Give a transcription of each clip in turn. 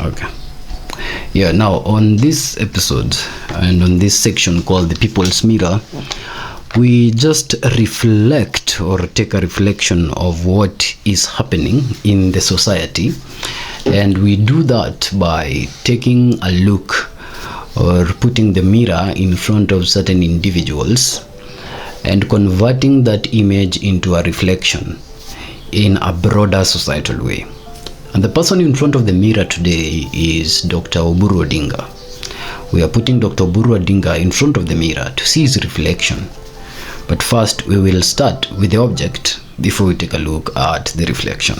Okay. Yeah, now on this episode and on this section called The People's Mirror, we just reflect or take a reflection of what is happening in the society. And we do that by taking a look or putting the mirror in front of certain individuals and converting that image into a reflection in a broader societal way. And the person in front of the mirror today is Dr. Oburu Odinga. We are putting Dr. Oburu Odinga in front of the mirror to see his reflection. But first, we will start with the object before we take a look at the reflection.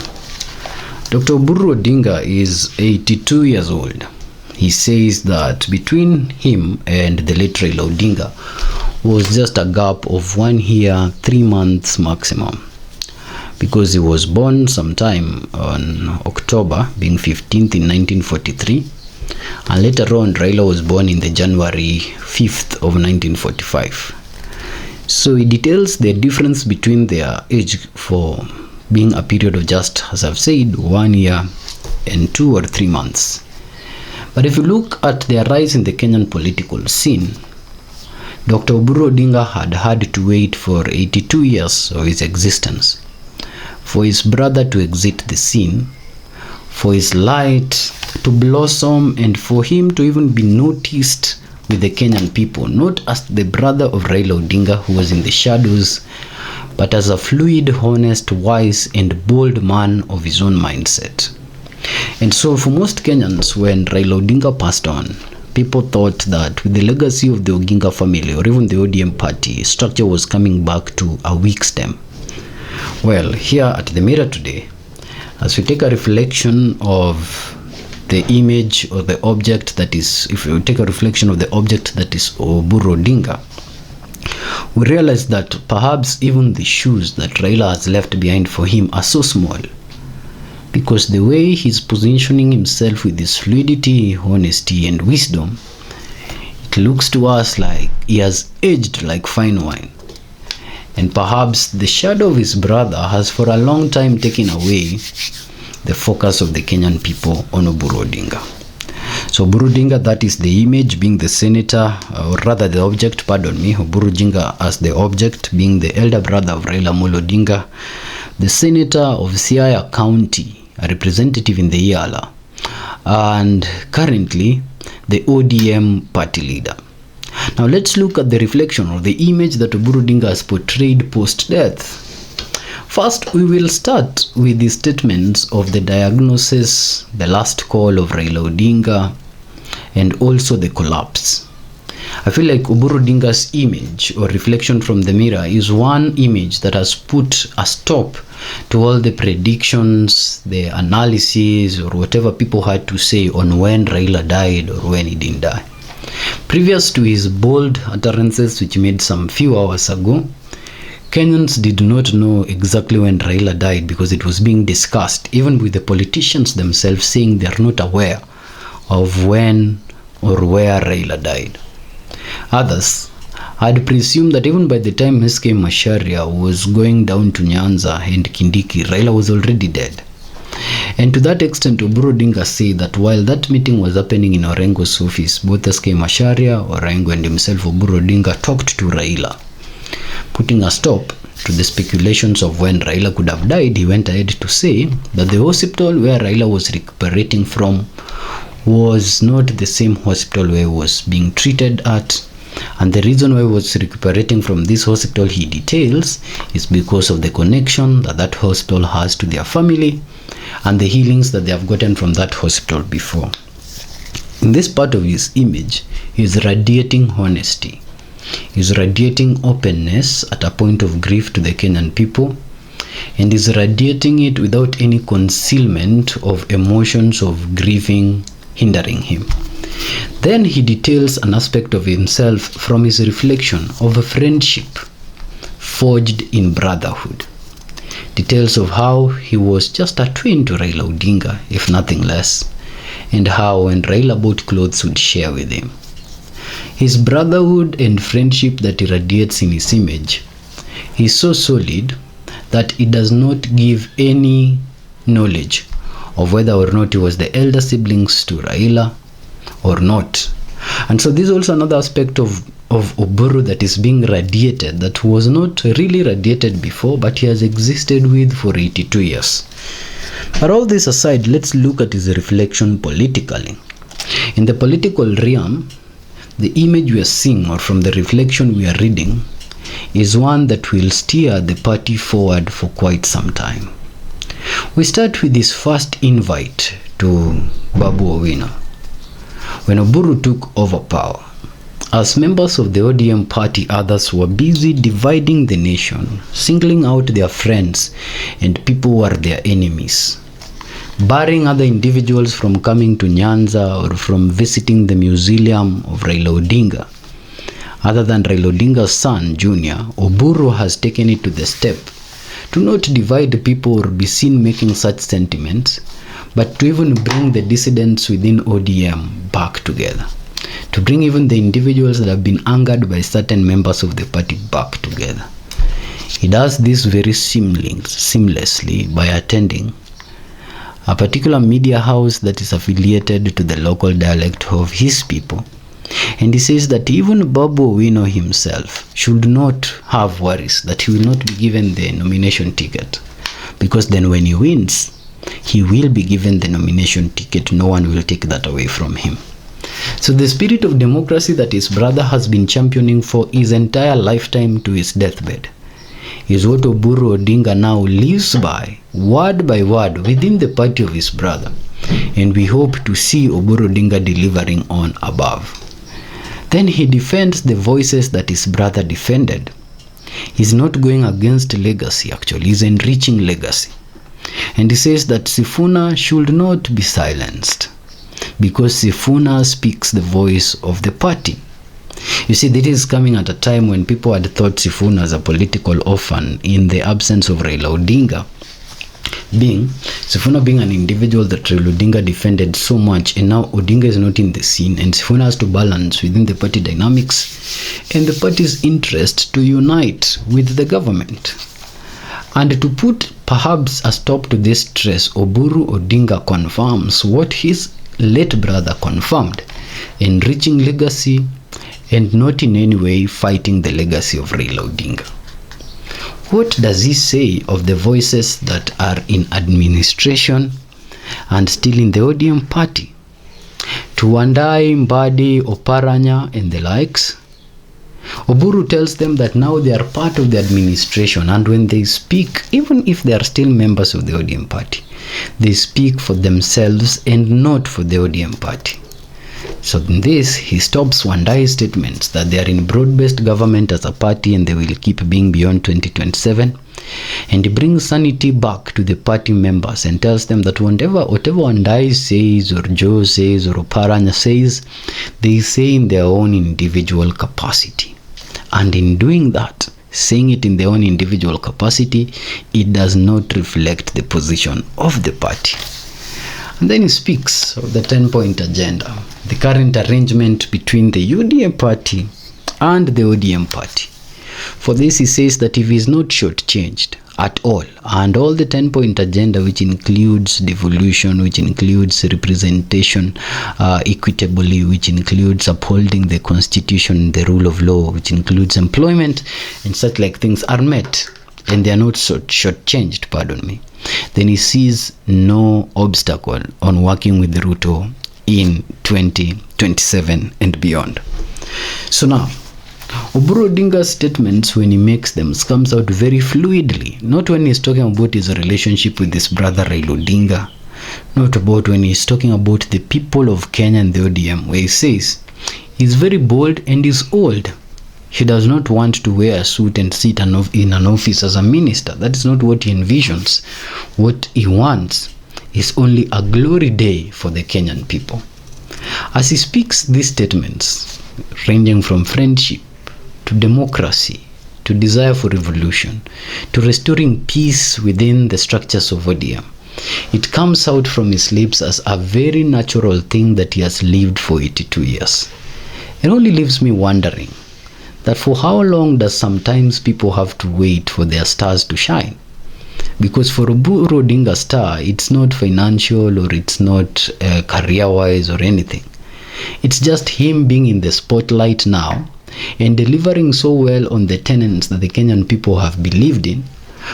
Dr. Oburu Odinga is 82 years old. He says that between him and the late Raila Odinga was just a gap of 1 year, 3 months maximum, because he was born sometime on October, being 15th in 1943, and later on Raila was born in the January 5th of 1945. So he details the difference between their age for being a period of just, as I've said, 1 year and 2 or 3 months. But if you look at their rise in the Kenyan political scene, Dr. Oburu Odinga had to wait for 82 years of his existence for his brother to exit the scene, for his light to blossom, and for him to even be noticed with the Kenyan people, not as the brother of Raila Odinga who was in the shadows, but as a fluid, honest, wise, and bold man of his own mindset. And so for most Kenyans, when Raila Odinga passed on, people thought that with the legacy of the Odinga family or even the ODM party, structure was coming back to a weak stem. Well, here at the mirror today, as we take a reflection of the image or the object that is, if we take a reflection of the object that is Oburu Odinga, we realize that perhaps even the shoes that Raila has left behind for him are so small, because the way he's positioning himself with his fluidity, honesty, and wisdom, it looks to us like he has aged like fine wine. And perhaps the shadow of his brother has for a long time taken away the focus of the Kenyan people on Oburu Odinga. So Oburu Odinga, that is the image, being the senator, or rather the object, pardon me, Oburu Odinga as the object, being the elder brother of Raila Amolo Odinga, the senator of Siaya County, a representative in the Yala, and currently the ODM party leader. Now let's look at the reflection or the image that Oburu Odinga has portrayed post-death. First, we will start with the statements of the diagnosis, the last call of Raila Odinga, and also the collapse. I feel like Oburu Odinga's image or reflection from the mirror is one image that has put a stop to all the predictions, the analysis, or whatever people had to say on when Raila died or when he didn't die. Previous to his bold utterances, which made some few hours ago, Kenyans did not know exactly when Raila died because it was being discussed, even with the politicians themselves saying they are not aware of when or where Raila died. Others had presumed that even by the time SK Macharia was going down to Nyanza and Kindiki, Raila was already dead. And to that extent, Oburu Odinga said that while that meeting was happening in Orengo's office, both SK Macharia, Orengo, and himself, Oburu Odinga, talked to Raila, putting a stop to the speculations of when Raila could have died. He went ahead to say that the hospital where Raila was recuperating from was not the same hospital where he was being treated at. And the reason why he was recuperating from this hospital, he details, is because of the connection that that hospital has to their family and the healings that they have gotten from that hospital before. In this part of his image, he is radiating honesty. He is radiating openness at a point of grief to the Kenyan people, and is radiating it without any concealment of emotions of grieving hindering him. Then he details an aspect of himself from his reflection of a friendship forged in brotherhood. Details of how he was just a twin to Raila Odinga, if nothing less, and how when Raila bought clothes would share with him. His brotherhood and friendship that he radiates in his image is so solid that it does not give any knowledge of whether or not he was the elder siblings to Raila or not. And so this is also another aspect of Oburu that is being radiated, that was not really radiated before, but he has existed with for 82 years. But all this aside, let's look at his reflection politically. In the political realm, the image we are seeing, or from the reflection we are reading, is one that will steer the party forward for quite some time. We start with his first invite to Babu Owino. When Oburu took over power, as members of the ODM party, others were busy dividing the nation, singling out their friends and people who are their enemies, barring other individuals from coming to Nyanza or from visiting the mausoleum of Raila Odinga. Other than Raila Odinga's son, Junior, Oburu has taken it to the step to not divide people or be seen making such sentiments, but to even bring the dissidents within ODM back together, to bring even the individuals that have been angered by certain members of the party back together. He does this very seamlessly by attending a particular media house that is affiliated to the local dialect of his people. And he says that even Babu Owino himself should not have worries that he will not be given the nomination ticket, because then when he wins, he will be given the nomination ticket. No one will take that away from him. So the spirit of democracy that his brother has been championing for his entire lifetime to his deathbed is what Oburu Odinga now lives by, word by word, within the party of his brother. And we hope to see Oburu Odinga delivering on above. Then he defends the voices that his brother defended. He's not going against legacy, actually. He's enriching legacy. And he says that Sifuna should not be silenced, because Sifuna speaks the voice of the party. You see, this is coming at a time when people had thought Sifuna as a political orphan in the absence of Raila Odinga. Sifuna being an individual that Raila Odinga defended so much, and now Odinga is not in the scene, and Sifuna has to balance within the party dynamics and the party's interest to unite with the government. And to put perhaps a stop to this stress, Oburu Odinga confirms what his late brother confirmed: enriching legacy and not in any way fighting the legacy of Raila Odinga. What does he say of the voices that are in administration and still in the ODM party? To Wandai, Mbadi, Oparanya and the likes, Oburu tells them that now they are part of the administration, and when they speak, even if they are still members of the ODM party, they speak for themselves and not for the ODM party. So in this, he stops Wandai's statements that they are in broad-based government as a party and they will keep being beyond 2027. And he brings sanity back to the party members and tells them that whatever Wandai says, or Joe says, or Oparanya says, they say in their own individual capacity. And in doing that, saying it in their own individual capacity, it does not reflect the position of the party. And then he speaks of the 10-point agenda, the current arrangement between the UDA party and the ODM party. For this, he says that if he is not shortchanged at all, and all the 10-point agenda, which includes devolution, which includes representation equitably, which includes upholding the constitution, the rule of law, which includes employment and such like things, are met, and they are not shortchanged, pardon me, then he sees no obstacle on working with Ruto in 2027 and beyond. So now, Oburu Odinga's statements, when he makes them, comes out very fluidly. Not when he's talking about his relationship with his brother Raila Odinga, not about when he's talking about the people of Kenya and the ODM, where he says he's very bold and he's old. He does not want to wear a suit and sit in an office as a minister. That is not what he envisions. What he wants is only a glory day for the Kenyan people. As he speaks these statements, ranging from friendship to democracy, to desire for revolution, to restoring peace within the structures of ODM, it comes out from his lips as a very natural thing that he has lived for 82 years. It only leaves me wondering that for how long does sometimes people have to wait for their stars to shine? Because for Oburu Odinga star, it's not financial or it's not career-wise or anything. It's just him being in the spotlight now and delivering so well on the tenets that the Kenyan people have believed in,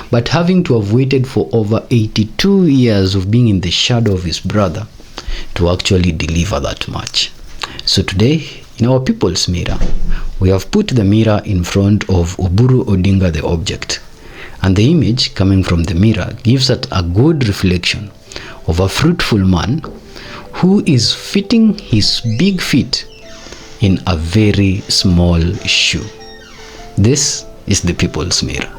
but having to have waited for over 82 years of being in the shadow of his brother to actually deliver that much. So today, in our people's mirror, we have put the mirror in front of Oburu Odinga, the object. And the image coming from the mirror gives us a good reflection of a fruitful man who is fitting his big feet in a very small shoe. This is the people's mirror.